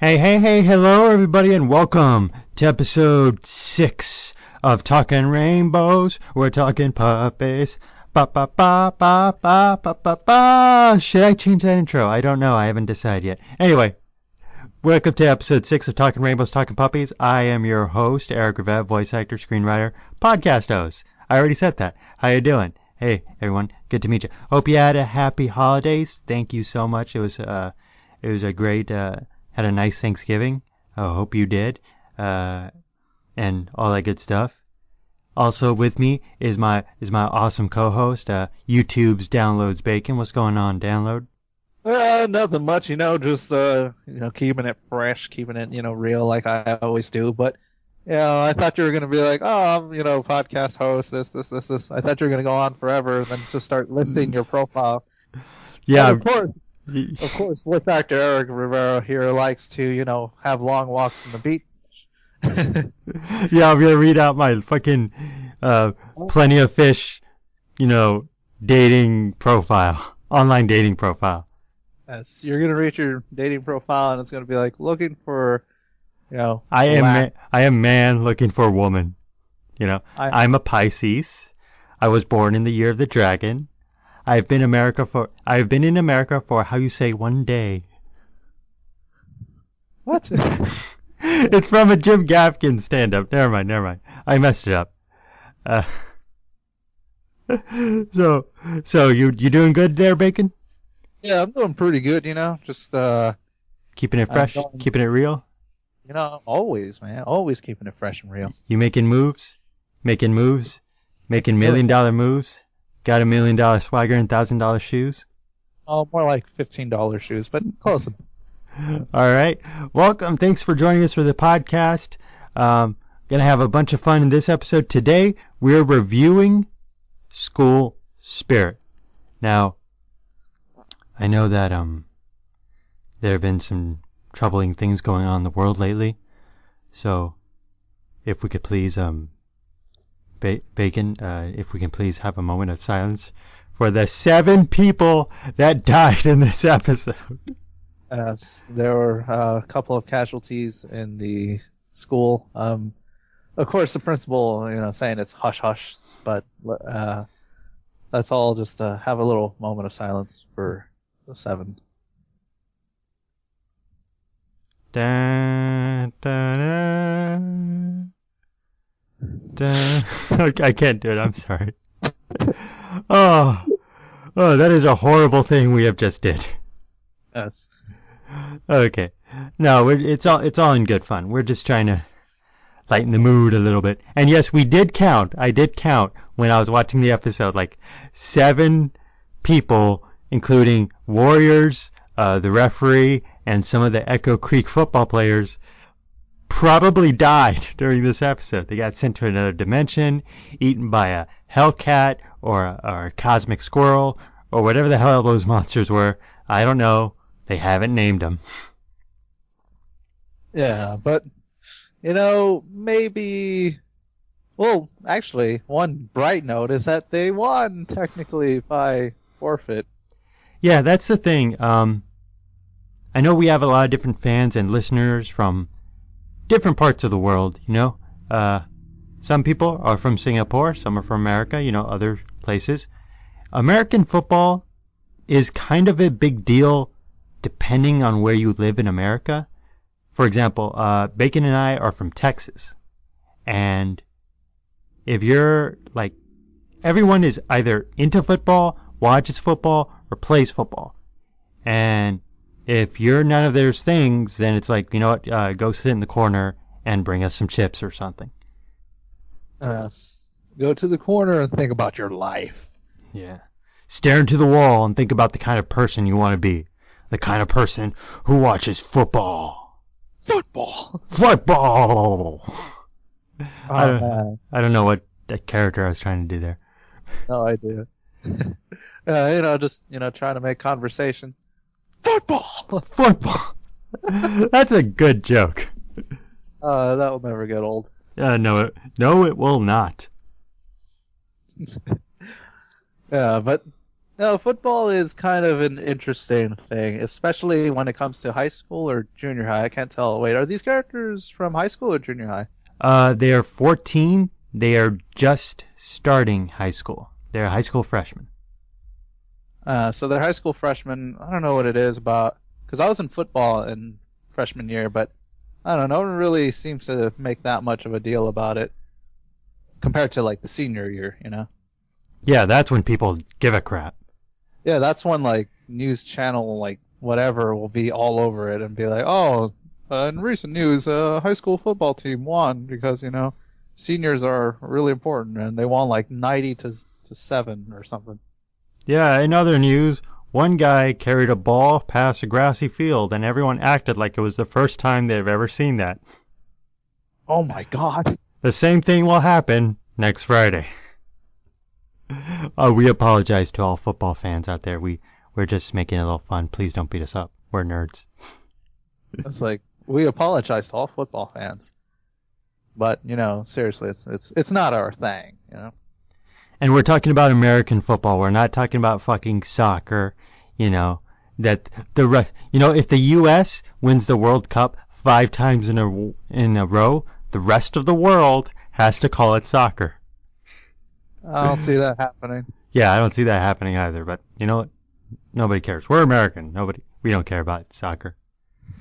Hey, hello everybody and welcome to episode 6 of Talking Rainbows. We're talking puppies. Ba ba ba ba ba ba ba ba. Should I change that intro? I don't know. I haven't decided yet. Anyway, welcome to episode 6 of Talking Rainbows, Talking Puppies. I am your host, Eric Rivette, voice actor, screenwriter, podcast host. I already said that. How you doing? Hey, everyone. Good to meet you. Hope you had a happy holidays. Thank you so much. It was a great, had a nice Thanksgiving. I hope you did. And all that good stuff. Also with me is my awesome co-host, YouTube's Downloads Bacon. What's going on, Download? Nothing much, just keeping it fresh, keeping it, real like I always do. But I thought you were gonna be like, oh, I'm, podcast host, this. I thought you were gonna go on forever and then just start listing your profile. Yeah, and of course, voice actor Eric Rivera here likes to, have long walks on the beach. Yeah, I'm gonna read out my fucking plenty of fish, dating profile, online dating profile. Yes, you're gonna reach your dating profile and it's gonna be like looking for, I am man looking for woman. I'm a Pisces. I was born in the year of the dragon. I've been in America for how you say 1 day. What? It's from a Jim Gaffigan stand-up. Never mind. I messed it up. So you doing good there, Bacon? Yeah, I'm doing pretty good. Just keeping it fresh, keeping it real. Always, man, always keeping it fresh and real. You making moves, making $1 million moves. Got $1 million swagger and $1,000 shoes? Oh, more like $15 shoes, but close. All right. Welcome. Thanks for joining us for the podcast. Gonna have a bunch of fun in this episode. Today, we're reviewing School Spirit. Now, I know that there have been some troubling things going on in the world lately. So, if we could please Bacon, if we can please have a moment of silence for the 7 people that died in this episode. Yes, there were a couple of casualties in the school. Of course, the principal, saying it's hush hush, but let's all just have a little moment of silence for the 7. Dun, dun, dun. I can't do it. I'm sorry. Oh, that is a horrible thing we have just did. Yes. Okay. No, it's all in good fun. We're just trying to lighten the mood a little bit. And yes, we did count. I did count when I was watching the episode. Like 7 people, including Warriors, the referee, and some of the Echo Creek football players, probably died during this episode. They got sent to another dimension, eaten by a hellcat or a cosmic squirrel or whatever the hell those monsters were. I don't know. They haven't named them. Yeah, but maybe. Well, actually, one bright note is that they won technically by forfeit. Yeah, that's the thing. I know we have a lot of different fans and listeners from different parts of the world, some people are from Singapore, some are from America, other places. American football is kind of a big deal depending on where you live in America. For example, Bacon and I are from Texas. And if you're everyone is either into football, watches football, or plays football. And if you're none of those things, then it's like, go sit in the corner and bring us some chips or something. Go to the corner and think about your life. Yeah. Stare into the wall and think about the kind of person you want to be. The kind of person who watches football. Football! I don't know what character I was trying to do there. No idea. Just trying to make conversation. Football! That's a good joke. That will never get old. No, it will not. Yeah, but No, football is kind of an interesting thing, especially when it comes to high school or junior high. I can't tell. Wait, are these characters from high school or junior high? They are 14. They are just starting high school. They're high school freshmen. So they're high school freshmen. I don't know what it is about, because I was in football in freshman year, but I don't know. No one really seems to make that much of a deal about it compared to like the senior year, you know? Yeah, that's when people give a crap. Yeah, that's when like news channel like whatever will be all over it and be like, oh, in recent news, high school football team won because seniors are really important and they won like 90 to 7 or something. Yeah, in other news, one guy carried a ball past a grassy field and everyone acted like it was the first time they've ever seen that. Oh my God. The same thing will happen next Friday. We apologize to all football fans out there. We're just making it a little fun. Please don't beat us up. We're nerds. It's like we apologize to all football fans, but seriously, it's not our thing, And we're talking about American football. We're not talking about fucking soccer. That if the U.S. wins the World Cup 5 times in a row, the rest of the world has to call it soccer. I don't see that happening. Yeah, I don't see that happening either. But you know what? Nobody cares. We're American. We don't care about soccer.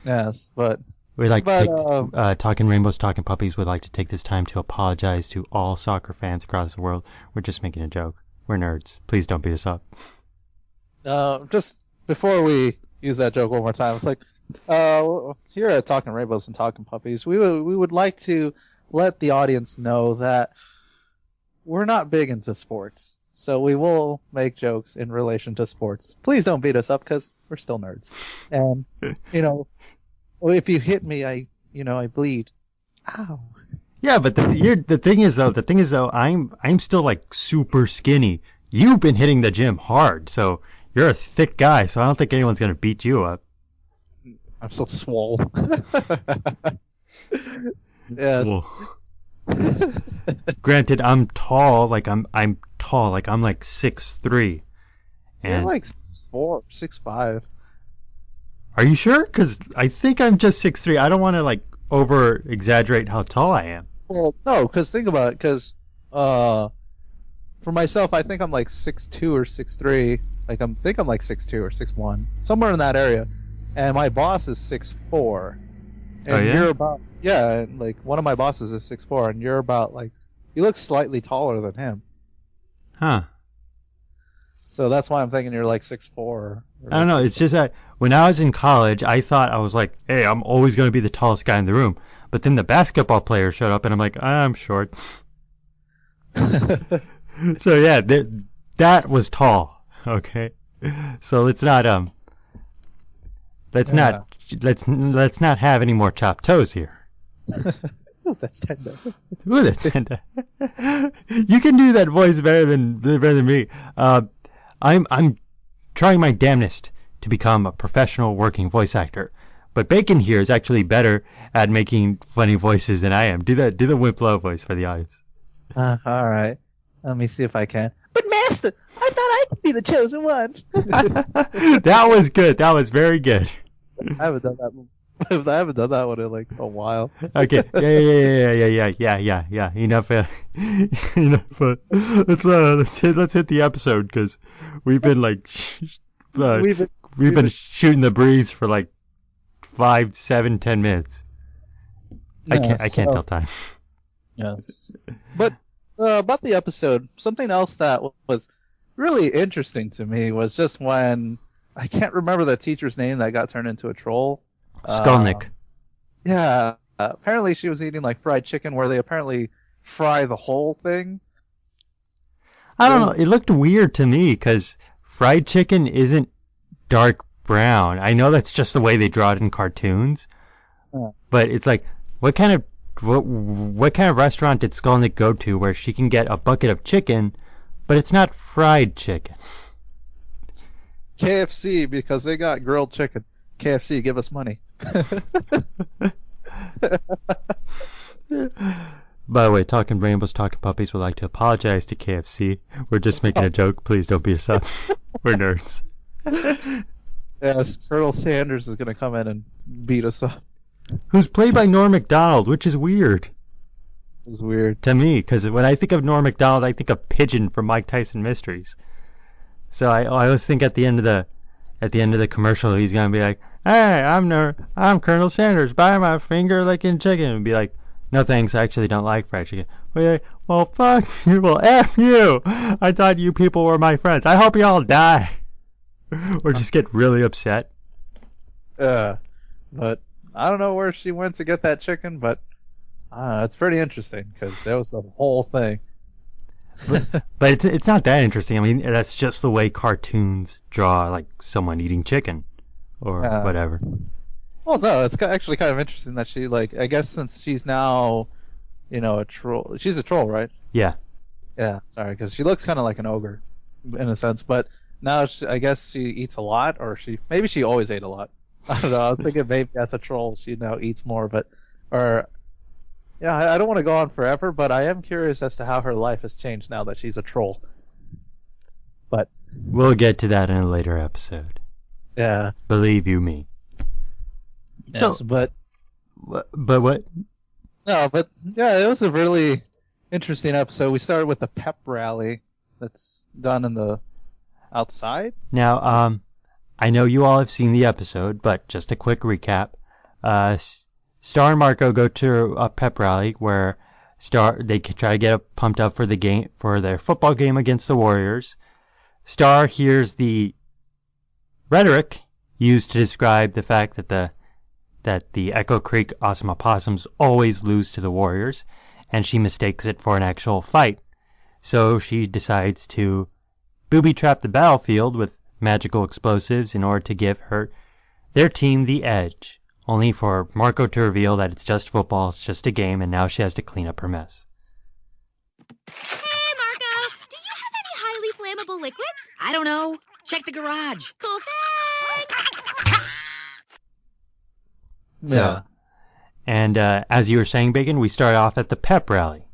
Yes, but We'd like to take, Talking Rainbows, Talking Puppies would like to take this time to apologize to all soccer fans across the world. We're just making a joke. We're nerds. Please don't beat us up. Just before we use that joke one more time, it's like here at Talking Rainbows and Talking Puppies, we would like to let the audience know that we're not big into sports, so we will make jokes in relation to sports. Please don't beat us up because we're still nerds. And if you hit me, I bleed. Ow. Yeah, but the thing is though, I'm still like super skinny. You've been hitting the gym hard, so you're a thick guy. So I don't think anyone's gonna beat you up. I'm so swole. Yes. Swole. Granted, I'm tall. Like I'm tall. Like I'm like 6'3". You're like 6'4", 6'5". Are you sure? Because I think I'm just 6'3". I don't want to like over exaggerate how tall I am. Well, no, because think about it. Because for myself, I think I'm like 6'2" or 6'3". Like I'm like 6'2" or 6'1", somewhere in that area. And my boss is 6'4". And you're about like one of my bosses is 6'4", and you're about like you look slightly taller than him. Huh. So that's why I'm thinking you're like 6'4". I don't know. It's just that when I was in college, I thought I was like, hey, I'm always going to be the tallest guy in the room. But then the basketball player showed up, and I'm like, I'm short. So yeah, that was tall. Okay. So let's not let's not have any more chopped toes here. Ooh, that's tender. Ooh, that's tender. You can do that voice better than me. I'm trying my damnedest to become a professional working voice actor, but Bacon here is actually better at making funny voices than I am. Do the Wimplo voice for the audience. All right, let me see if I can. But Master, I thought I could be the chosen one. That was good. That was very good. I haven't done that one in like a while. Okay. Yeah. Enough. Let's hit the episode because we've been like we've been shooting the breeze for like 5, 7, 10 minutes. Yes, I can't tell time. Yes. But about the episode, something else that was really interesting to me was just when I can't remember the teacher's name that got turned into a troll. Skolnick. Yeah. Apparently she was eating like fried chicken where they apparently fry the whole thing. I don't know. It looked weird to me because fried chicken isn't dark brown. I know that's just the way they draw it in cartoons. But it's like, what kind of restaurant did Skolnick go to where she can get a bucket of chicken, but it's not fried chicken? KFC, because they got grilled chicken. KFC, give us money. By the way, Talking Rainbows, Talking Puppies would like to apologize to KFC. We're just making a joke. Please don't beat us up. We're nerds. Yes, Colonel Sanders is going to come in and beat us up. Who's played by Norm Macdonald, which is weird. It's weird. To me, because when I think of Norm Macdonald, I think of Pigeon from Mike Tyson Mysteries. So I always think at the end of the commercial, he's going to be like, "Hey, I'm Colonel Sanders. Buy my finger licking chicken," and be like, "No thanks, I actually don't like fried chicken." Well, fuck you. Well, F you. I thought you people were my friends. I hope you all die. Or just get really upset. But I don't know where she went to get that chicken, but it's pretty interesting because there was a whole thing. But it's not that interesting. I mean, that's just the way cartoons draw, like someone eating chicken or whatever. Well, no, it's actually kind of interesting that she, like, I guess since she's now, a troll. She's a troll, right? Yeah. Yeah, sorry, because she looks kind of like an ogre in a sense, but now I guess she eats a lot, or maybe she always ate a lot. I don't know. I was thinking maybe as a troll she now eats more, I don't want to go on forever, but I am curious as to how her life has changed now that she's a troll. But we'll get to that in a later episode. Yeah. Believe you me. Yes, but what? No, but yeah, it was a really interesting episode. We started with the pep rally that's done in the outside. Now, I know you all have seen the episode, but just a quick recap. Star and Marco go to a pep rally where they try to get pumped up for their football game against the Warriors. Star hears the rhetoric used to describe the fact that the Echo Creek Awesome Opossums always lose to the Warriors, and she mistakes it for an actual fight. So she decides to booby-trap the battlefield with magical explosives in order to give their team the edge, only for Marco to reveal that it's just football, it's just a game, and now she has to clean up her mess. Hey, Marco! Do you have any highly flammable liquids? I don't know. Check the garage. Cool, thanks! So, and as you were saying, Bacon, we start off at the pep rally.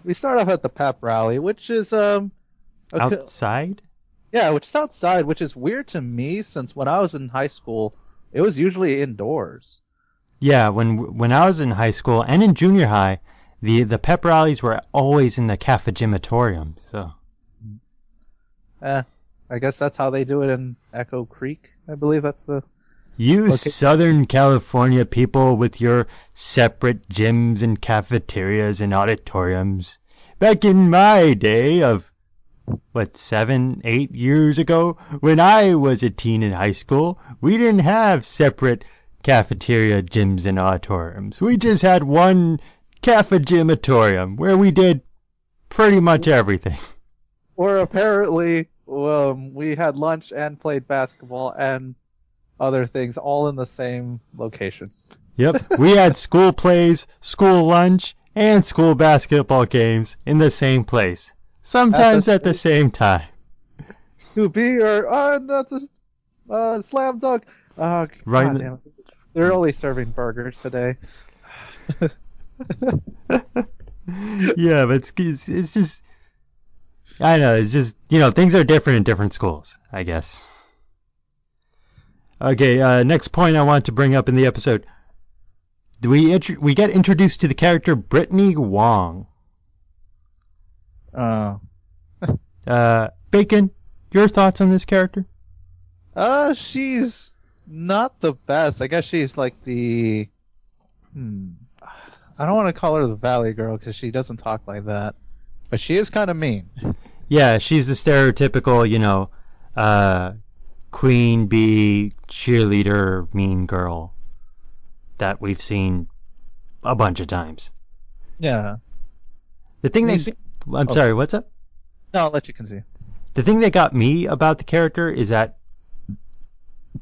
We start off at the pep rally, which is outside? Yeah, which is outside, which is weird to me since when I was in high school, it was usually indoors. Yeah, when I was in high school and in junior high, the pep rallies were always in the cafegimatorium. So, I guess that's how they do it in Echo Creek. I believe that's the. You Southern California people with your separate gyms and cafeterias and auditoriums. Back in my day of, 7, 8 years ago, when I was a teen in high school, we didn't have separate cafeteria, gyms, and auditoriums. We just had one cafegimatorium where we did pretty much everything. Or apparently, we had lunch and played basketball and other things all in the same locations. Yep, we had school plays, school lunch, and school basketball games in the same place. Sometimes at the same time. To be or that's a slam dunk. Right. God damn it. They're only serving burgers today. Yeah, but it's just, I know, it's just, things are different in different schools, I guess. Okay, next point I want to bring up in the episode. We get introduced to the character Brittany Wong. Bacon, your thoughts on this character? She's not the best. I guess she's like the... I don't want to call her the Valley Girl because she doesn't talk like that. But she is kind of mean. Yeah, she's the stereotypical, queen bee, cheerleader, mean girl that we've seen a bunch of times. Yeah. The thing I'm sorry, what's up? No, I'll let you continue. The thing that got me about the character is that,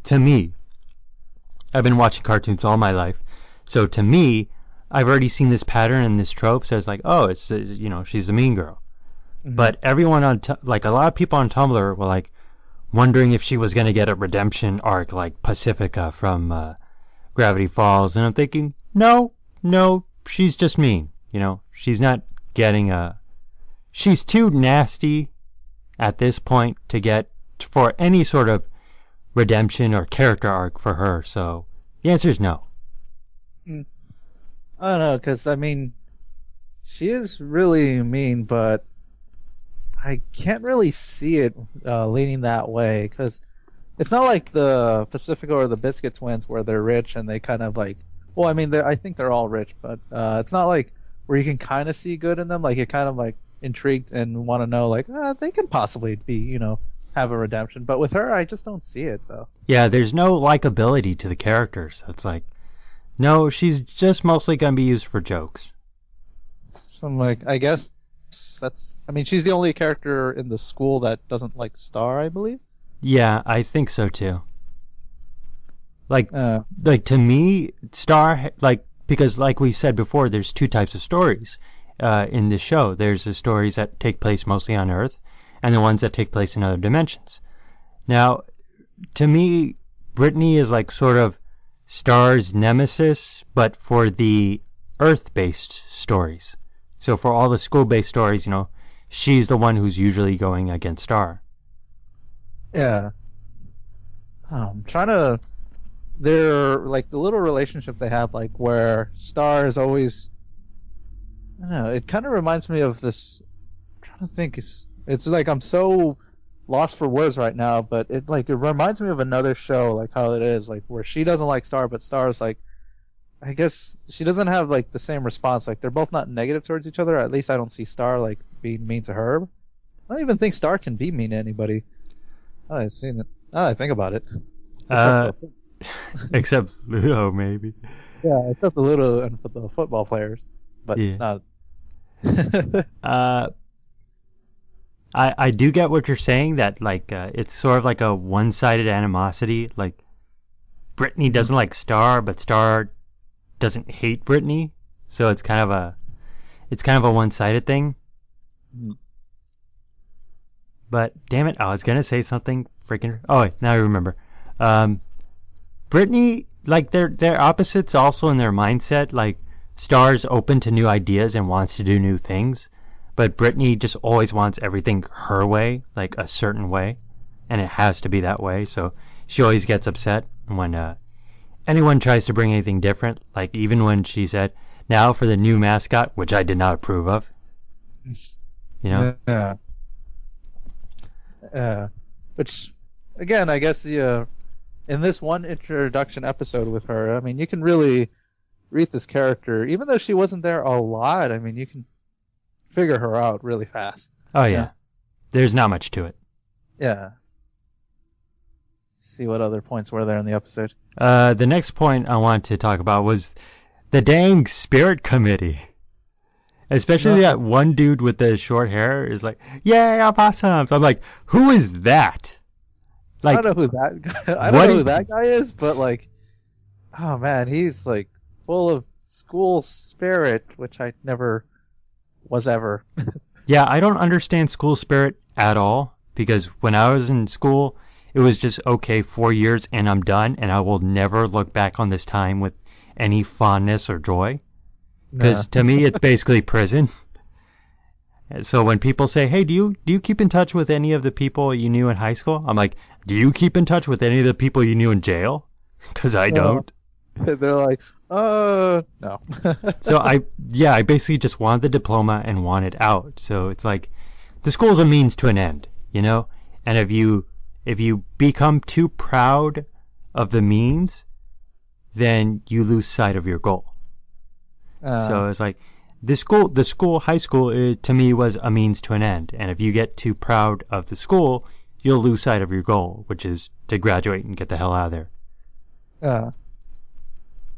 to me, I've been watching cartoons all my life, so to me, I've already seen this pattern and this trope, so it's like, oh, it's, she's a mean girl. Mm-hmm. But everyone a lot of people on Tumblr were like, wondering if she was going to get a redemption arc like Pacifica from Gravity Falls, and I'm thinking, no, she's just mean. You know, she's not getting she's too nasty at this point to get for any sort of redemption or character arc for her. So the answer is no. I don't know, because, I mean, she is really mean, but I can't really see it leaning that way, because it's not like the Pacifico or the Biscuit twins where they're rich and they kind of like, well, I mean, I think they're all rich, but it's not like where you can kind of see good in them. Like, you're kind of like intrigued and want to know, like, they can possibly be, you know, have a redemption. But with her, I just don't see it, though. Yeah, there's no likability to the characters. It's like, no, she's just mostly going to be used for jokes. So I'm like, I guess I mean, she's the only character in the school that doesn't like Star, I believe. Yeah, I think so too. Like to me, Star, like, because like we said before, there's two types of stories in this show. There's the stories that take place mostly on Earth, and the ones that take place in other dimensions. Now, to me, Brittany is like sort of Star's nemesis, but for the Earth-based stories. So for all the school-based stories, you know, she's the one who's usually going against Star. Yeah. I'm trying to. They're like the little relationship they have, like where Star is always. I don't know. It kind of reminds me of this. I'm trying to think. It's like I'm so lost for words right now, but it reminds me of another show, like how it is, like where she doesn't like Star, but Star's like. I guess she doesn't have like the same response. Like they're both not negative towards each other. At least I don't see Star like being mean to her. I don't even think Star can be mean to anybody. I've seen it. Now I think about it. Except Ludo, maybe. Yeah, except the Ludo and the football players, but yeah. not. I do get what you're saying. That like it's sort of like a one-sided animosity. Like Brittany doesn't like Star, but Star doesn't hate Brittany. So it's kind of a one-sided thing. But damn it, I was gonna say something freaking. Oh, wait, now I remember. Brittany, like they're opposites also in their mindset. Like Star's open to new ideas and wants to do new things, but Brittany just always wants everything her way, like a certain way, and it has to be that way. So she always gets upset when anyone tries to bring anything different. Like even when she said, "Now for the new mascot," which I did not approve of. You know. Yeah. Which, again, I guess in this one introduction episode with her, I mean, you can really read this character, even though she wasn't there a lot. I mean, you can figure her out really fast. Oh yeah. There's not much to it. Yeah. See what other points were there in the episode. The next point I want to talk about was the dang spirit committee. Especially that one dude with the short hair is like, "Yay, opossums!" I'm like, who is that? Like, I don't know who that guy. I don't know who that guy is, but like, oh man, he's like full of school spirit, which I never was ever. Yeah, I don't understand school spirit at all, because when I was in school, it was just okay, 4 years and I'm done, and I will never look back on this time with any fondness or joy. Because to me, it's basically prison. So when people say, "Hey, do you keep in touch with any of the people you knew in high school?" I'm like, "Do you keep in touch with any of the people you knew in jail?" Because I don't. They're like, no. So I basically just wanted the diploma and wanted out. So it's like, the school's a means to an end, you know. And if you become too proud of the means, then you lose sight of your goal. So it's like the high school, to me, was a means to an end. And if you get too proud of the school, you'll lose sight of your goal, which is to graduate and get the hell out of there.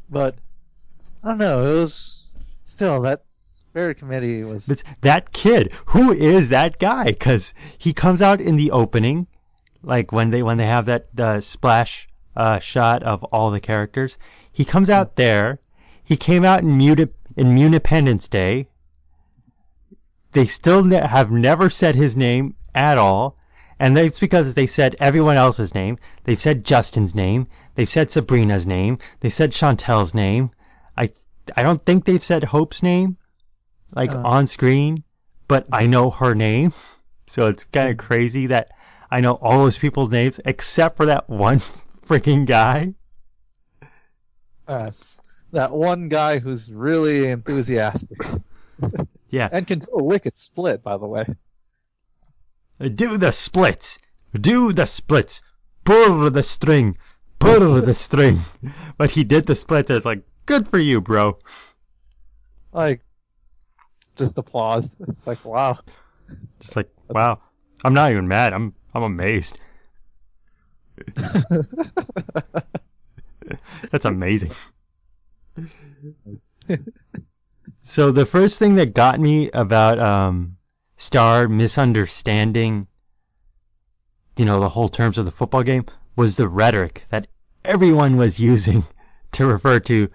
But I don't know. It was still that spirit committee was. But that kid, who is that guy? Because he comes out in the opening, like when they have the splash shot of all the characters. He comes out there. He came out in Munipendence Day. They still have never said his name at all, and it's because they said everyone else's name. They've said Justin's name. They've said Sabrina's name. They said Chantel's name. I don't think they've said Hope's name, like on screen, but I know her name. So it's kind of crazy that I know all those people's names except for that one freaking guy. Yes. That one guy who's really enthusiastic. Yeah. And can do a wicked split, by the way. Do the splits. Do the splits. Pull the string. Pull the string. But he did the splits. I was like, good for you, bro. Like, just applause. Like, wow. Just like, wow. I'm not even mad. I'm amazed. That's amazing. So the first thing that got me about Star misunderstanding, the whole terms of the football game was the rhetoric that everyone was using to refer to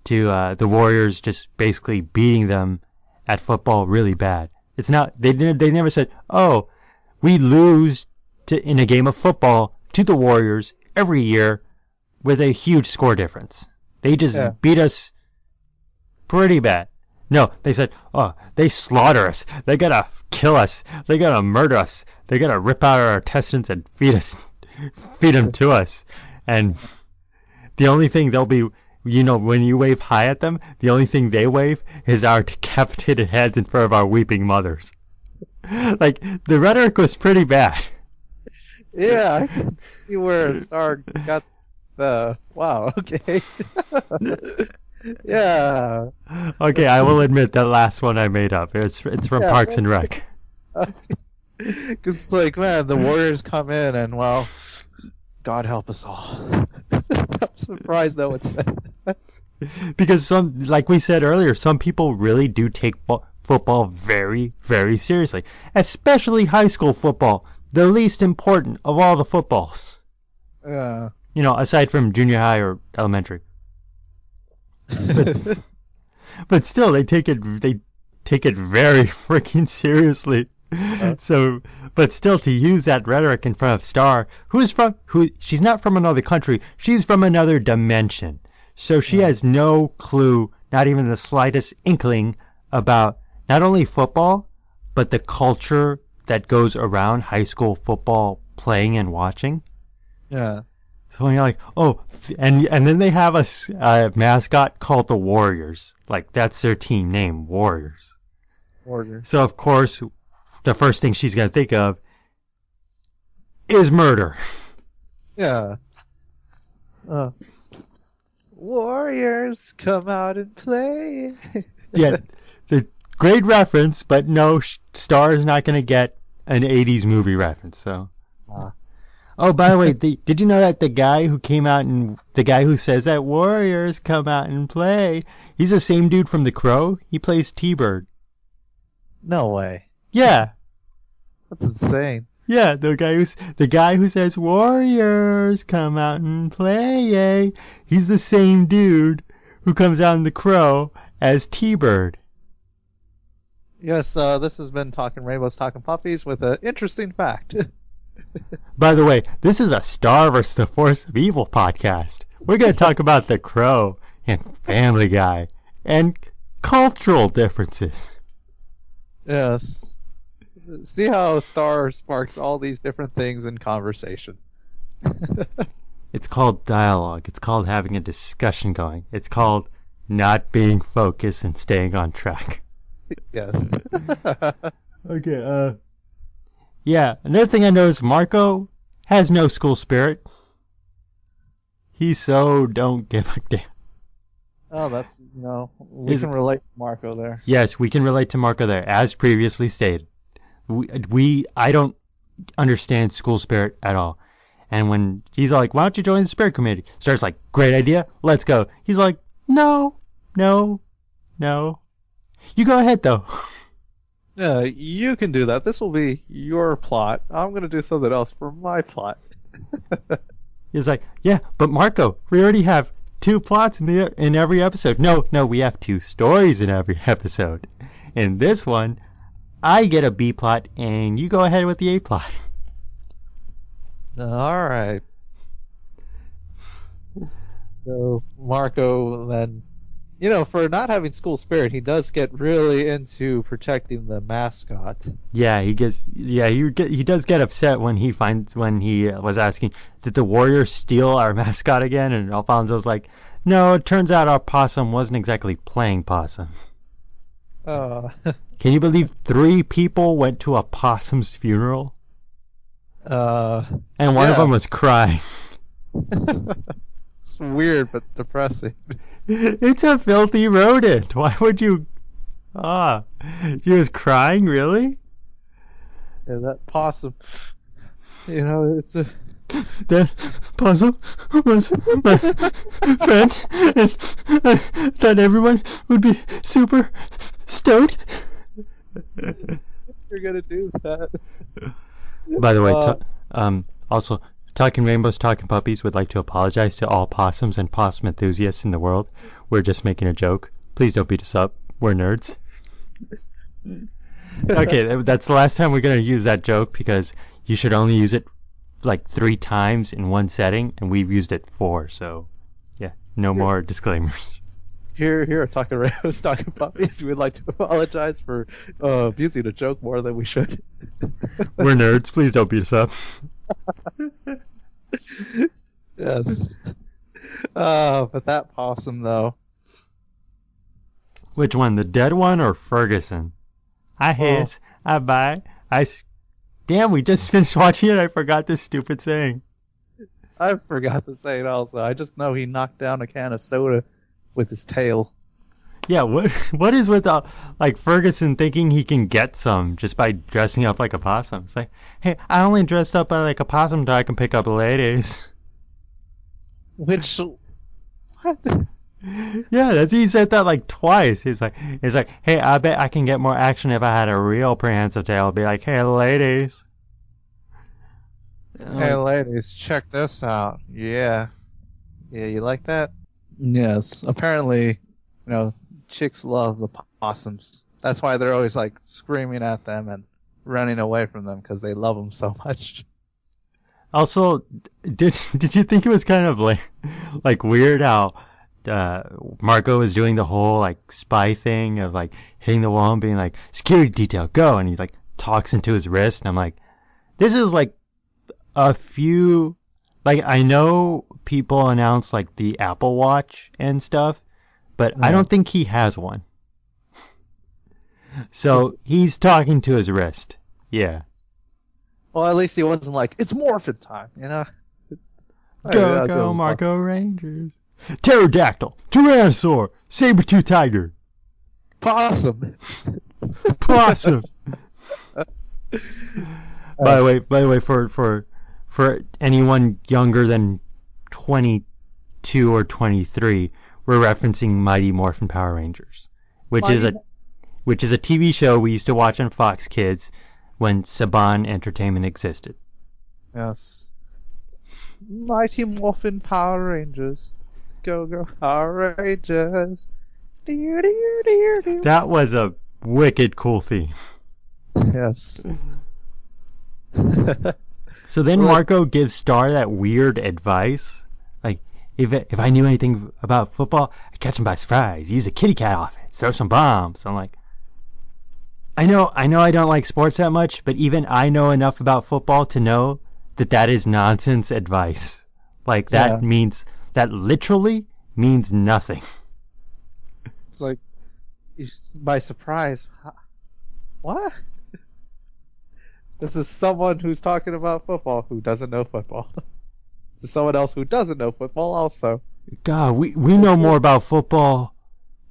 the Warriors just basically beating them at football really bad. It's not they never said, "Oh, we lose in a game of football to the Warriors every year with a huge score difference." They just beat us pretty bad. No, they said, "Oh, they slaughter us. They gotta kill us. They gotta murder us. They gotta rip out our intestines and feed them to us." And the only thing they'll be, when you wave hi at them, the only thing they wave is our decapitated heads in front of our weeping mothers. Like, the rhetoric was pretty bad. Yeah, I can see where Star got the, wow, okay. Yeah. Okay, I will admit that last one I made up. It's from Parks and Rec. Because it's like, man, the Warriors come in and, well, God help us all. I'm surprised no one said that. Because like we said earlier, some people really do take football very, very seriously. Especially high school football, the least important of all the footballs. Yeah. Aside from junior high or elementary. But still, they take it very freaking seriously. So, but still, to use that rhetoric in front of Star, she's not from another country, she's from another dimension. So she has no clue, not even the slightest inkling about not only football, but the culture that goes around high school football playing and watching. Yeah. So when you're like, oh, and then they have a mascot called the Warriors. Like, that's their team name, Warriors. So, of course, the first thing she's going to think of is murder. Yeah. Warriors, come out and play. Yeah, the great reference, but no, Star is not going to get an 80s movie reference, so. Oh, by the way, did you know that the guy who says that Warriors come out and play, he's the same dude from The Crow? He plays T-Bird. No way. Yeah. That's insane. Yeah, the guy who says Warriors come out and play, he's the same dude who comes out in The Crow as T-Bird. Yes, this has been Talking Rainbows, Talking Puppies with an interesting fact. By the way, this is a Star vs. the Force of Evil podcast. We're going to talk about The Crow and Family Guy and cultural differences. Yes. See how Star sparks all these different things in conversation. It's called dialogue. It's called having a discussion going. It's called not being focused and staying on track. Yes. Okay, yeah, another thing I noticed, Marco has no school spirit. He so don't give a damn. Oh, that's, we can relate to Marco there. Yes, we can relate to Marco there, as previously stated. I don't understand school spirit at all. And when he's like, why don't you join the spirit committee? Starts like, great idea, let's go. He's like, no. You go ahead, though. Yeah, you can do that. This will be your plot. I'm going to do something else for my plot. He's like, yeah, but Marco, we already have 2 plots in every episode. No, we have 2 stories in every episode. In this one, I get a B plot, and you go ahead with the A plot. All right. So Marco then for not having school spirit, he does get really into protecting the mascot. Yeah, he does get upset when he was asking, did the Warriors steal our mascot again? And Alfonso's like, no, it turns out our possum wasn't exactly playing possum. Can you believe 3 people went to a possum's funeral? And one of them was crying. It's weird but depressing. It's a filthy rodent. Why would you? She was crying, really? Yeah, that possum. It's a. That possum was my friend, and that everyone would be super stoked. You're gonna do that. By the way, also, Talking Rainbows, Talking Puppies would like to apologize to all possums and possum enthusiasts in the world. We're just making a joke. Please don't beat us up. We're nerds. Okay, that's the last time we're going to use that joke because you should only use it like 3 times in one setting, and we've used it 4, so yeah, no more disclaimers. Here at Talking Rainbows, Talking Puppies, we'd like to apologize for abusing a joke more than we should. We're nerds. Please don't beat us up. Yes. But that possum, though. Which one, the dead one or Ferguson? I hiss, I bite, Damn, we just finished watching it. I forgot this stupid saying. I forgot the saying also. I just know he knocked down a can of soda with his tail. Yeah, what is with Ferguson thinking he can get some just by dressing up like a possum? It's like, hey, I only dressed up like a possum so I can pick up ladies. Which, what? Yeah, he said that like twice. He's like, hey, I bet I can get more action if I had a real prehensile tail. I'd be like, hey, ladies. Hey, ladies, check this out. Yeah. Yeah, you like that? Yes. Apparently, chicks love the possums. That's why they're always like screaming at them and running away from them because they love them so much. Also, did you think it was kind of like weird how Marco was doing the whole like spy thing of like hitting the wall and being like, security detail, go, and he like talks into his wrist, and I'm like, this is like a few, like, I know people announce like the Apple Watch and stuff, but I don't think he has one. So he's talking to his wrist. Yeah. Well, at least he wasn't like, it's morphin' time, Go, Marco Rangers. Pterodactyl, Tyrannosaur, saber-tooth tiger. Possum. Possum. By the way, for anyone younger than 22 or 23, we're referencing Mighty Morphin Power Rangers, which is a TV show we used to watch on Fox Kids when Saban Entertainment existed. Yes. Mighty Morphin Power Rangers. Go Power Rangers. That was a wicked cool theme. Yes. So then Marco gives Star that weird advice. Like, if I knew anything about football, I'd catch him by surprise. Use a kitty cat offense. Throw some bombs. I'm like, I know I don't like sports that much, but even I know enough about football to know that is nonsense advice. Like, that means, that literally means nothing. It's like, by surprise. What? This is someone who's talking about football who doesn't know football. This is someone else who doesn't know football also. God, we know more about football.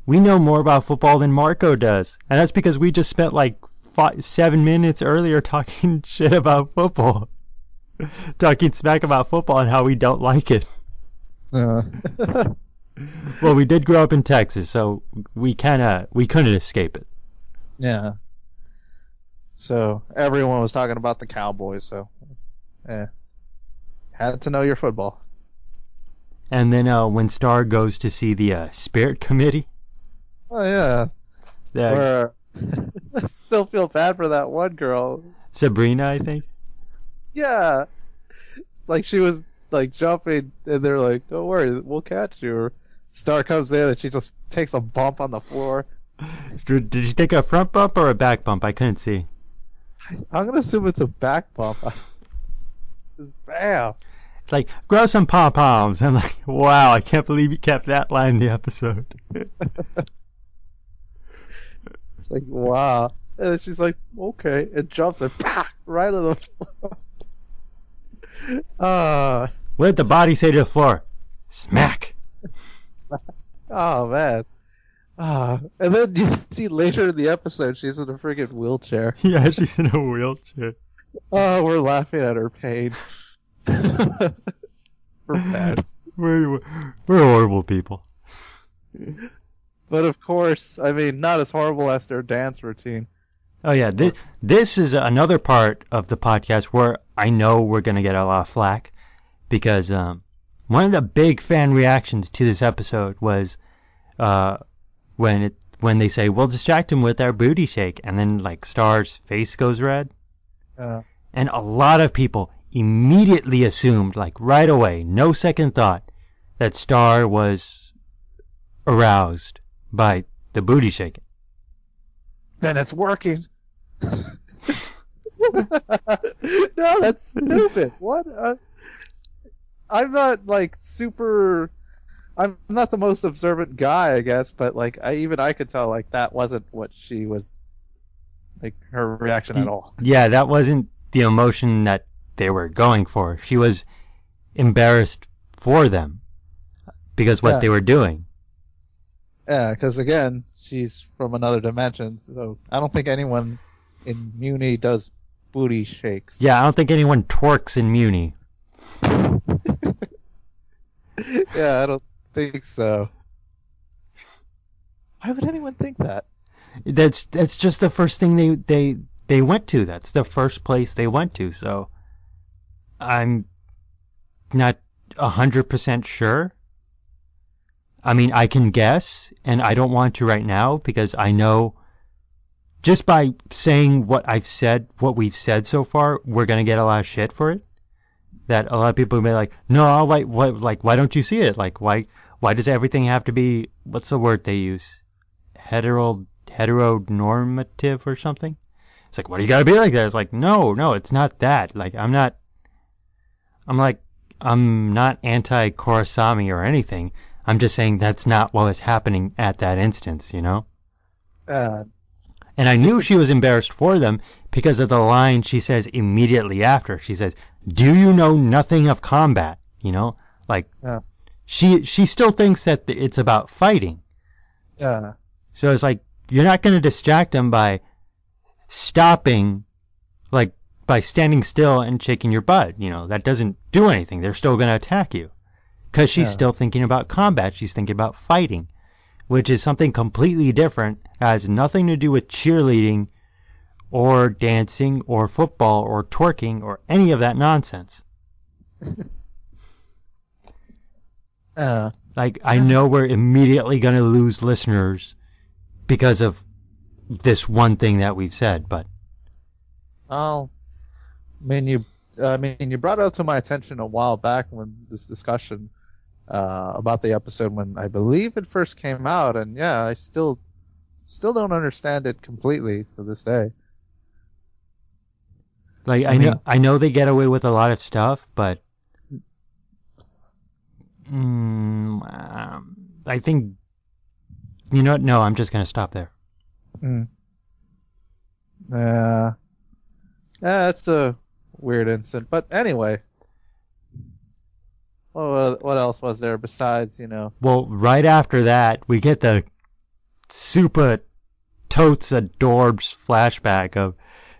We know more about football than Marco does. And that's because we just spent like 7 minutes earlier talking shit about football. Talking smack about football and how we don't like it. Well, we did grow up in Texas, so we couldn't escape it. Yeah. So everyone was talking about the Cowboys, so had to know your football. And then when Star goes to see the Spirit Committee. Oh yeah. Where I still feel bad for that one girl. Sabrina, I think. Yeah. It's like she was like jumping and they're like, don't worry, we'll catch you. Or Star comes in and she just takes a bump on the floor. Did she take a front bump or a back bump? I couldn't see. I'm gonna assume it's a back bump. Just bam. It's like, grow some pom-poms. I'm like, wow, I can't believe you kept that line in the episode. It's like, wow. And then she's like, okay, and jumps and right on the floor. What did the body say to the floor? Smack. Oh, man. And then you see later in the episode, she's in a freaking wheelchair. Yeah, she's in a wheelchair. Oh, we're laughing at her pain. We're bad. We're horrible people. But of course, I mean, not as horrible as their dance routine. Oh yeah, this is another part of the podcast where I know we're gonna get a lot of flack because one of the big fan reactions to this episode was when they say we'll distract him with our booty shake, and then like Star's face goes red, and a lot of people immediately assumed, like right away, no second thought, that Star was aroused by the booty shaking. Then it's working. No, that's stupid. What? I'm not like super. I'm not the most observant guy, I guess, but like I could tell like that wasn't what she was, like her reaction at all. Yeah, that wasn't the emotion that they were going for. She was embarrassed for them because what they were doing. Yeah, because again, she's from another dimension, so I don't think anyone in Muni does booty shakes. Yeah, I don't think anyone twerks in Muni. Yeah, I don't think so. Why would anyone think that? That's just the first thing they went to. That's the first place they went to. So I'm not 100% sure. I mean, I can guess, and I don't want to right now because I know just by saying what we've said so far, we're gonna get a lot of shit for it. That a lot of people will be like, no, why don't you see it? Like, why does everything have to be, what's the word they use? Heteronormative or something? It's like, why do you gotta be like that? It's like, no, it's not that. Like, I'm not anti-Kurosami or anything. I'm just saying that's not what was happening at that instance, you know? And I knew she was embarrassed for them because of the line she says immediately after. She says, do you know nothing of combat? You know? Like, she still thinks that it's about fighting. Yeah. So it's like, you're not going to distract them by stopping, like, by standing still and shaking your butt. You know, that doesn't do anything. They're still going to attack you. Because she's still thinking about combat. She's thinking about fighting, which is something completely different. It has nothing to do with cheerleading or dancing or football or twerking or any of that nonsense. Like, I know we're immediately going to lose listeners because of this one thing that we've said, but... Well, you brought it up to my attention a while back when this discussion about the episode when I believe it first came out, and yeah, I still don't understand it completely to this day. Like, I know they get away with a lot of stuff, but I think, you know what? No, I'm just gonna stop there. Yeah, that's a weird incident. But anyway, what else was there besides, you know? Well, right after that, we get the super totes adorbs flashback of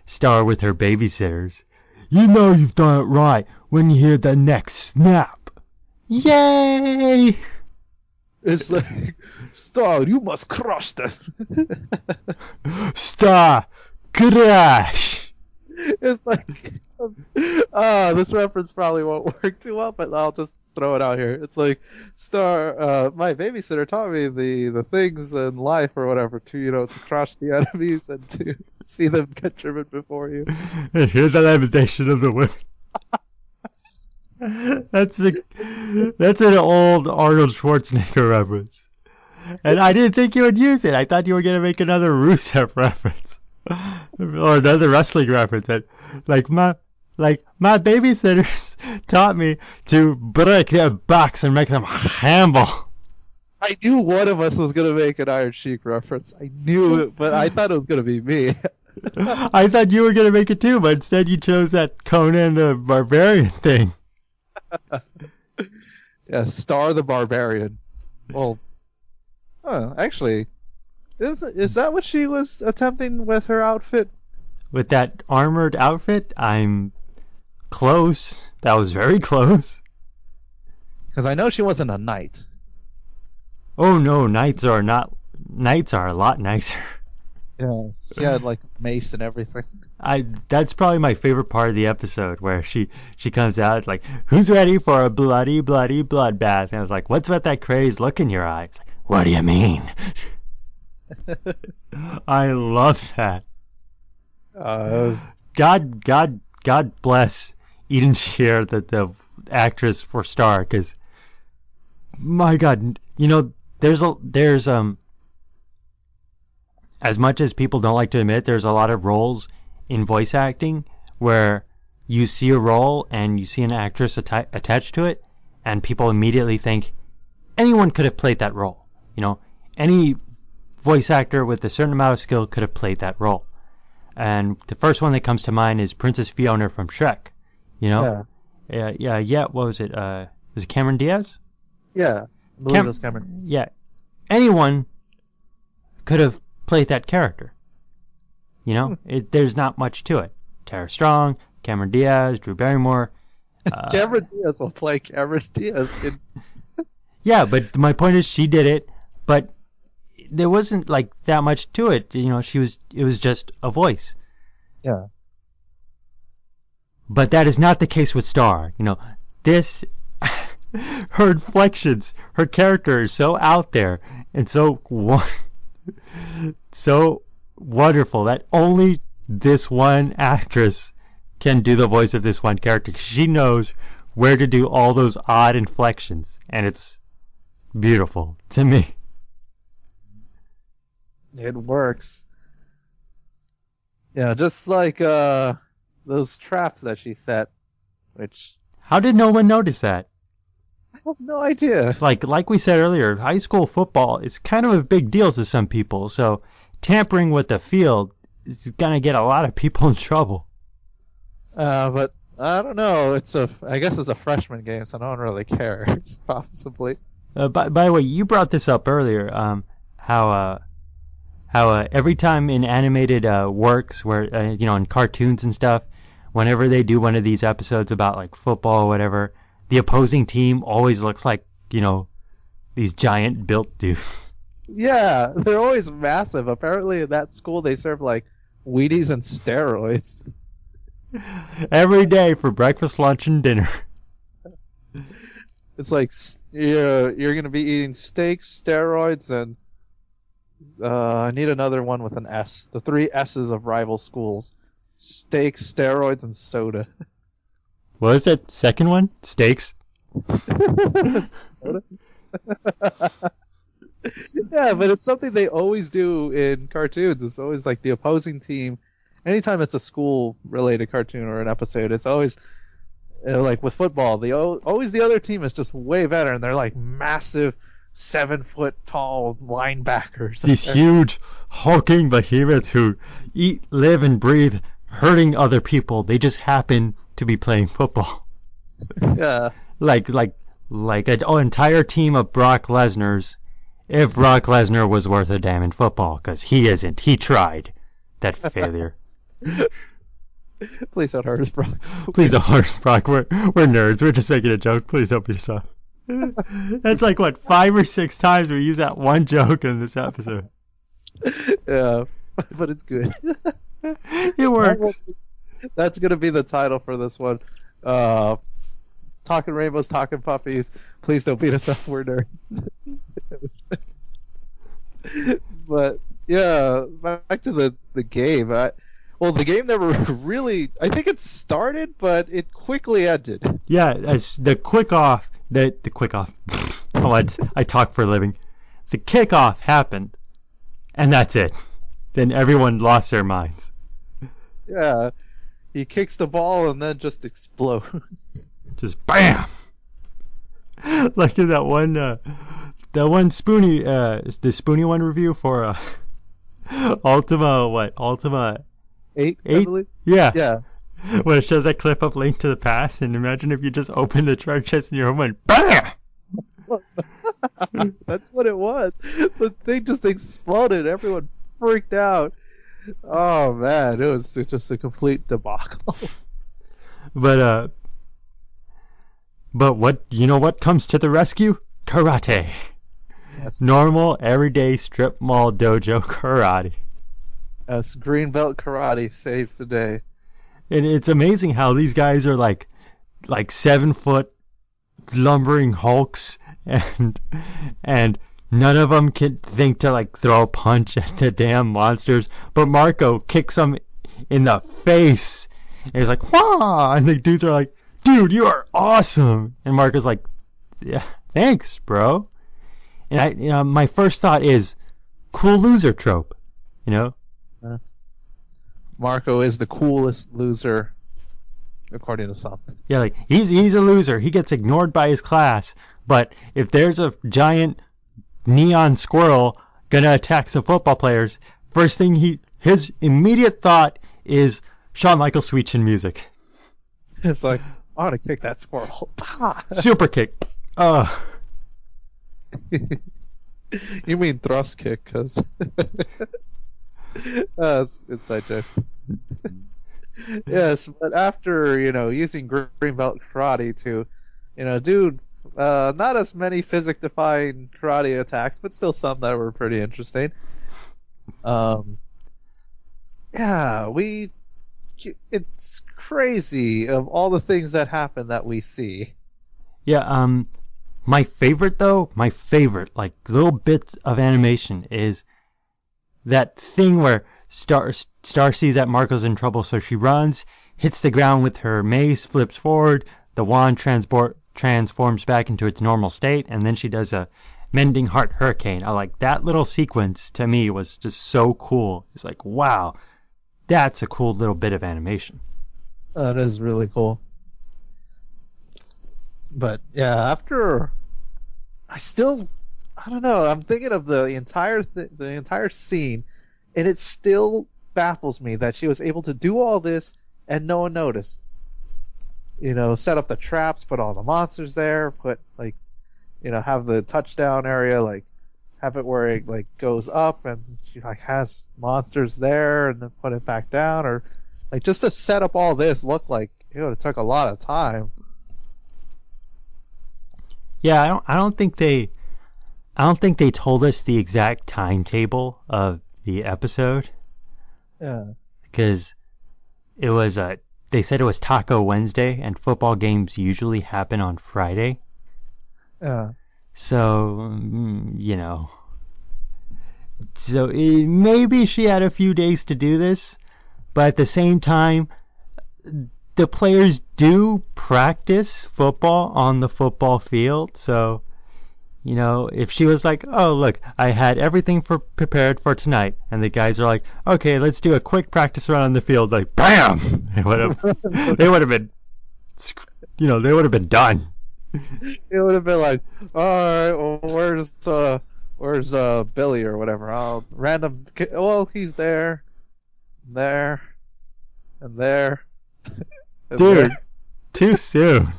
Star with her babysitters. You know you've done it right when you hear the next snap. Yay! It's like, Star, you must crush them. Star, crash! It's like, this reference probably won't work too well, but I'll just throw it out here. It's like, Star, my babysitter taught me the things in life or whatever to crush the enemies and to see them get driven before you. And hear the lamentation of the women. That's an old Arnold Schwarzenegger reference. And I didn't think you would use it. I thought you were going to make another Rusev reference. Or another wrestling reference. That, my babysitters taught me to break their backs and make them humble. I knew one of us was going to make an Iron Sheik reference. I knew it, but I thought it was going to be me. I thought you were going to make it too, but instead you chose that Conan the Barbarian thing. Yeah, Star the Barbarian. Well, actually, is that what she was attempting with her outfit? With that armored outfit, I'm close. That was very close. Because I know she wasn't a knight. Oh no, knights are a lot nicer. Yes, she had like mace and everything. That's probably my favorite part of the episode, where she comes out like, "Who's ready for a bloody, bloody bloodbath?" And I was like, "What's with that crazed look in your eye?" It's like, "What do you mean?" I love that. God bless Eden Shear, the actress for Star, because my God, there's as much as people don't like to admit, there's a lot of roles in voice acting where you see a role and you see an actress attached to it, and people immediately think anyone could have played that role. Any voice actor with a certain amount of skill could have played that role. And the first one that comes to mind is Princess Fiona from Shrek. Yeah. What was it? Was it Cameron Diaz? Yeah, I believe it was Cameron. Yeah, anyone could have played that character. There's not much to it. Tara Strong, Cameron Diaz, Drew Barrymore. Cameron Diaz will play Cameron Diaz. Yeah, but my point is she did it, but there wasn't like that much to it. It was just a voice. Yeah. But that is not the case with Star. This, her inflections, her character is so out there and so wonderful that only this one actress can do the voice of this one character. She knows where to do all those odd inflections, and it's beautiful to me. It works. Yeah, just like those traps that she set, which... How did no one notice that? I have no idea. Like we said earlier, high school football is kind of a big deal to some people, so tampering with the field is gonna get a lot of people in trouble. But I don't know. I guess it's a freshman game, so no one really cares, possibly. By the way, you brought this up earlier. How every time in animated works, where in cartoons and stuff, whenever they do one of these episodes about like football or whatever, the opposing team always looks like these giant built dudes. Yeah, they're always massive. Apparently, in that school, they serve like Wheaties and steroids every day for breakfast, lunch, and dinner. It's like you're gonna be eating steaks, steroids, and I need another one with an S. The 3 S's of rival schools: steaks, steroids, and soda. What was that second one? Steaks? Soda? Yeah, but it's something they always do in cartoons. It's always like the opposing team. Anytime it's a school-related cartoon or an episode, it's always like with football. Always the other team is just way better, and they're like massive 7-foot-tall linebackers. These huge, hulking behemoths who eat, live, and breathe hurting other people. They just happen to be playing football. Yeah. Like an entire team of Brock Lesnar's, if Brock Lesnar was worth a damn in football, because he isn't. He tried. That failure. Please don't hurt us, Brock. Please don't hurt us, Brock. We're nerds. We're just making a joke. Please don't be yourself. That's like, 5 or 6 times we use that one joke in this episode. Yeah, but it's good. It works. That's going to be the title for this one. Talking Rainbows, Talking Puppies. Please don't beat us up. We're nerds. But, yeah, back to the game. Well, the game never really. I think it started, but it quickly ended. Yeah, as the quick off. The quick off. Oh, I talk for a living. The kickoff happened, and that's it. Then everyone lost their minds. Yeah, he kicks the ball and then just explodes. Just BAM! Like in that one Spoonie, the Spoonie one review for Ultima 8, I 8? believe. Yeah. Yeah. When it shows that clip of Link to the Past, and imagine if you just opened the treasure chest in your home and BAM! That's what it was. The thing just exploded. Everyone freaked out. Oh man, it was just a complete debacle. But what comes to the rescue? Karate. Yes. Normal, everyday strip mall dojo karate. Yes, green belt karate saves the day. And it's amazing how these guys are like 7-foot lumbering hulks, and none of them can think to like throw a punch at the damn monsters. But Marco kicks them in the face, and he's like, "Wah!" And the dudes are like, "Dude, you are awesome!" And Marco's like, "Yeah, thanks, bro." And my first thought is, cool loser trope, you know? Marco is the coolest loser, according to some. Yeah, like he's a loser. He gets ignored by his class. But if there's a giant neon squirrel gonna attack some football players, first thing his immediate thought is Shawn Michaels sweet chin music. It's like, I want to kick that squirrel. Super kick. You mean thrust kick, because it's inside joke. Yes, but after, using green belt karate to, do not as many physics-defying karate attacks, but still some that were pretty interesting. It's crazy of all the things that happen that we see. Yeah, my favorite, like, little bits of animation is that thing where Star sees that Marco's in trouble, so she runs, hits the ground with her mace, flips forward, the wand transforms back into its normal state, and then she does a Mending Heart Hurricane. I like that little sequence. To me, was just so cool. It's like, wow, that's a cool little bit of animation. That is really cool. But yeah, after I don't know. I'm thinking of the entire scene, and it still baffles me that she was able to do all this and no one noticed. Set up the traps, put all the monsters there, put have the touchdown area, have it where it goes up and she has monsters there, and then put it back down, or just to set up all this looked like it would have took a lot of time. Yeah, I don't think they told us the exact timetable of the episode. Yeah. Because it was they said it was Taco Wednesday, and football games usually happen on Friday. Yeah. So, So maybe she had a few days to do this, but at the same time, the players do practice football on the football field. So, if she was like, "Oh, look, I had everything prepared for tonight," and the guys are like, "Okay, let's do a quick practice run on the field," like, BAM! They would have been, they would have been done. It would have been like, all right, well, where's Billy or whatever? Well, he's there, and there. And dude, there. Too soon.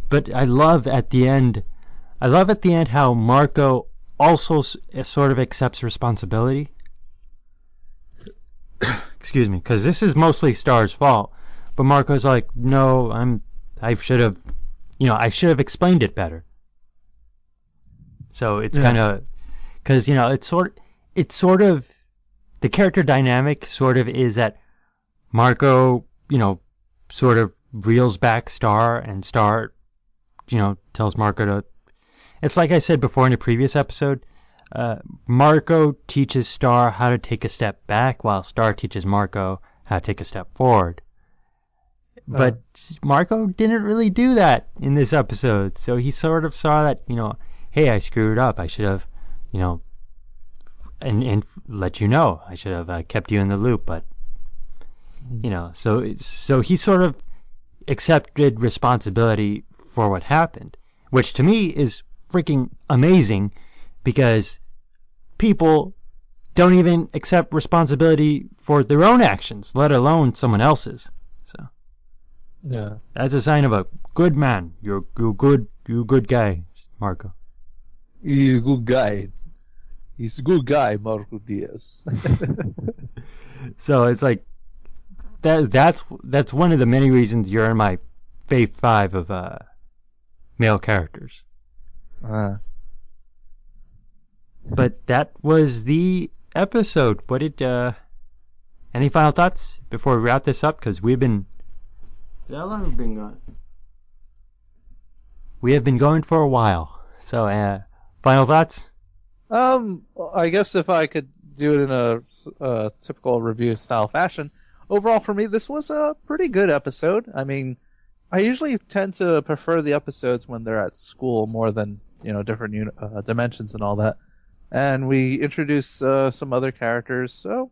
But I love at the end how Marco also sort of accepts responsibility. Excuse me, because this is mostly Star's fault. But Marco's like, no, I should have explained it better. So it's kind of, because it's sort of the character dynamic sort of is that Marco, sort of reels back Star, and Star, tells Marco to. It's like I said before in a previous episode. Marco teaches Star how to take a step back, while Star teaches Marco how to take a step forward. But Marco didn't really do that in this episode, so he sort of saw that, hey, I screwed up. I should have, and let you know. I should have kept you in the loop, but, so he sort of accepted responsibility for what happened, which to me is freaking amazing, because people don't even accept responsibility for their own actions, let alone someone else's. So Yeah. that's a sign of a good man. You're good guy, Marco. He's a good guy. He's a good guy, Marco Diaz. So it's like that's one of the many reasons you're in my fave 5 of male characters. But that was the episode. What did any final thoughts before we wrap this up? Because how long have we been going? We have been going for a while. So final thoughts? I guess if I could do it in a typical review style fashion, overall for me this was a pretty good episode. I mean, I usually tend to prefer the episodes when they're at school more than different dimensions and all that. And we introduced some other characters, so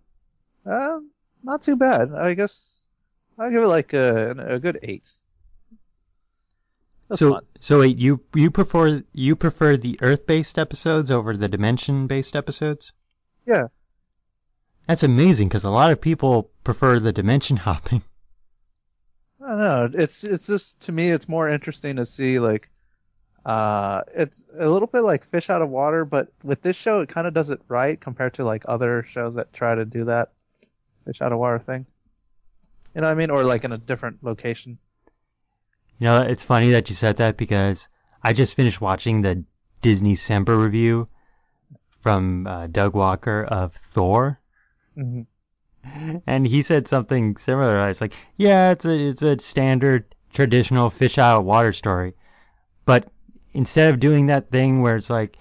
not too bad. I guess I'll give it like a good 8. That's fun. So wait, you prefer the Earth-based episodes over the dimension-based episodes? Yeah. That's amazing, because a lot of people prefer the dimension hopping. I don't know. It's just, to me, it's more interesting to see, like, it's a little bit like fish out of water, but with this show, it kind of does it right compared to like other shows that try to do that fish out of water thing. You know what I mean? Or like in a different location. It's funny that you said that, because I just finished watching the Disney Semper review from Doug Walker of Thor. Mm-hmm. And he said something similar. It's like, yeah, it's a standard traditional fish out of water story, but instead of doing that thing where it's like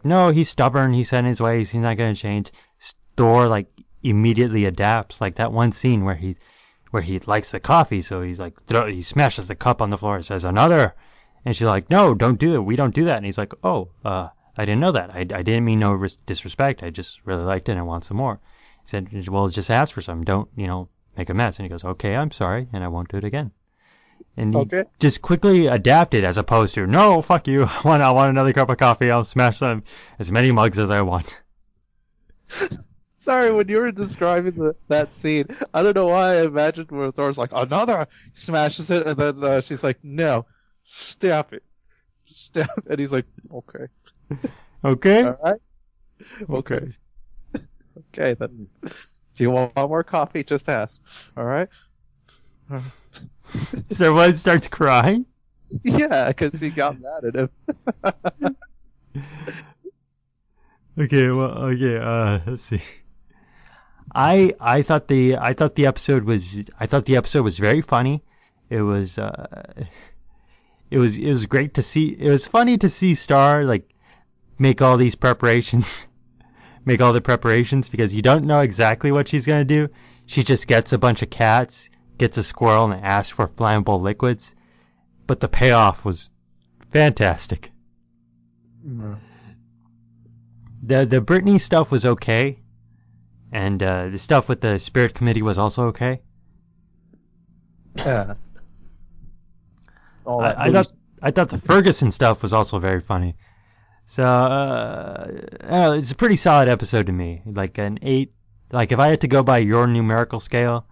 no, he's stubborn, he's set in his ways, he's not going to change, Thor like immediately adapts. Like that one scene where he likes the coffee, so he's like he smashes the cup on the floor and says another, and she's like, no, don't do it, we don't do that. And he's like, oh, I didn't know that. I didn't mean no disrespect, I just really liked it and I want some more. He said, well, just ask for some, don't make a mess. And he goes, okay, I'm sorry, and I won't do it again. And he just quickly adapted, as opposed to, no, fuck you, I want another cup of coffee, I'll smash them as many mugs as I want. Sorry, when you were describing that scene, I don't know why I imagined where Thor's like, another, smashes it, and then she's like, no, stop it. Stop it. And he's like, okay. Okay? All right? Okay. Okay, then. If you want more coffee, just ask. All right? So everyone starts crying? Yeah, because he got mad at him. Let's see. I thought the episode was very funny. It was great to see. It was funny to see Star like make all the preparations, because you don't know exactly what she's gonna do. She just gets a bunch of cats, gets a squirrel, and asks for flammable liquids. But the payoff was fantastic. Mm-hmm. The Britney stuff was okay, and the stuff with the Spirit Committee was also okay. Yeah. I thought the Ferguson stuff was also very funny. So it's a pretty solid episode to me. Like an 8. Like if I had to go by your numerical scale,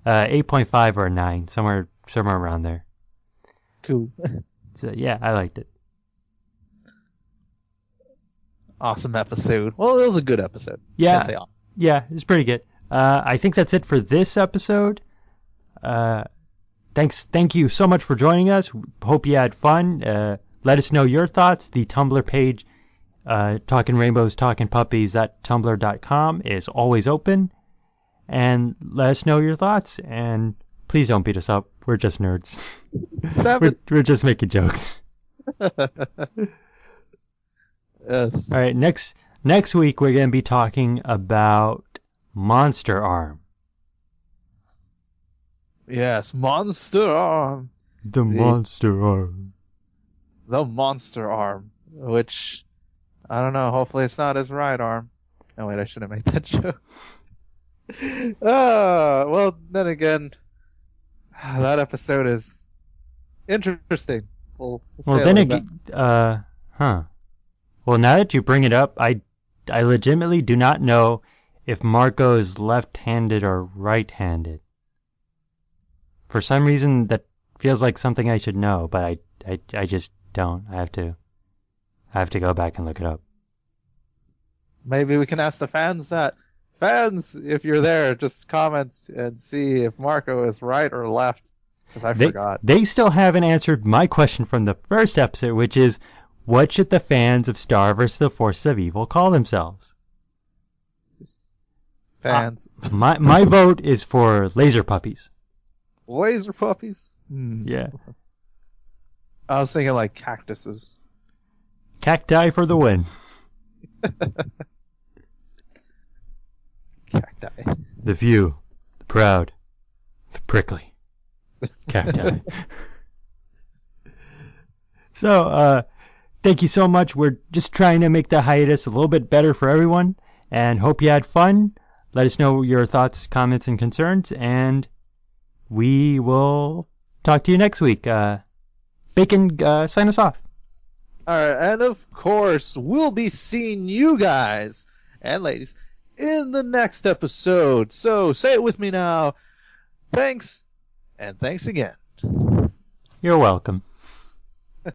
8.5 or a 9, somewhere around there. Cool. So yeah, I liked it. Awesome episode. Well, it was a good episode. Yeah. Can't say awesome. Yeah, it's pretty good. I think that's it for this episode. Thank you so much for joining us. Hope you had fun. Let us know your thoughts. The Tumblr page, Talking Rainbows, Talking Puppies, @tumblr.com is always open. And let us know your thoughts. And please don't beat us up. We're just nerds. We're just making jokes. Yes. All right. Next Next week, we're going to be talking about Monster Arm. Yes, Monster Arm. The Monster Arm. The Monster Arm, which, I don't know, hopefully it's not his right arm. Oh wait, I shouldn't make that joke. Well, then again, that episode is interesting. We'll Well, say then it like again, Well, now that you bring it up, I legitimately do not know if Marco is left-handed or right-handed. For some reason, that feels like something I should know, but I just don't. I have to go back and look it up. Maybe we can ask the fans that. Fans, if you're there, just comment and see if Marco is right or left, because I forgot. They still haven't answered my question from the first episode, which is, what should the fans of Star vs. the Forces of Evil call themselves? Fans. My vote is for Laser Puppies. Laser Puppies? Yeah. I was thinking like cactuses. Cacti for the win. Cacti. The few, the proud, the prickly. Cacti. So, thank you so much. We're just trying to make the hiatus a little bit better for everyone, and hope you had fun. Let us know your thoughts, comments, and concerns, and we will talk to you next week. Bacon, sign us off. Alright, and of course, we'll be seeing you guys and ladies in the next episode. So, say it with me now. Thanks, and thanks again. You're welcome.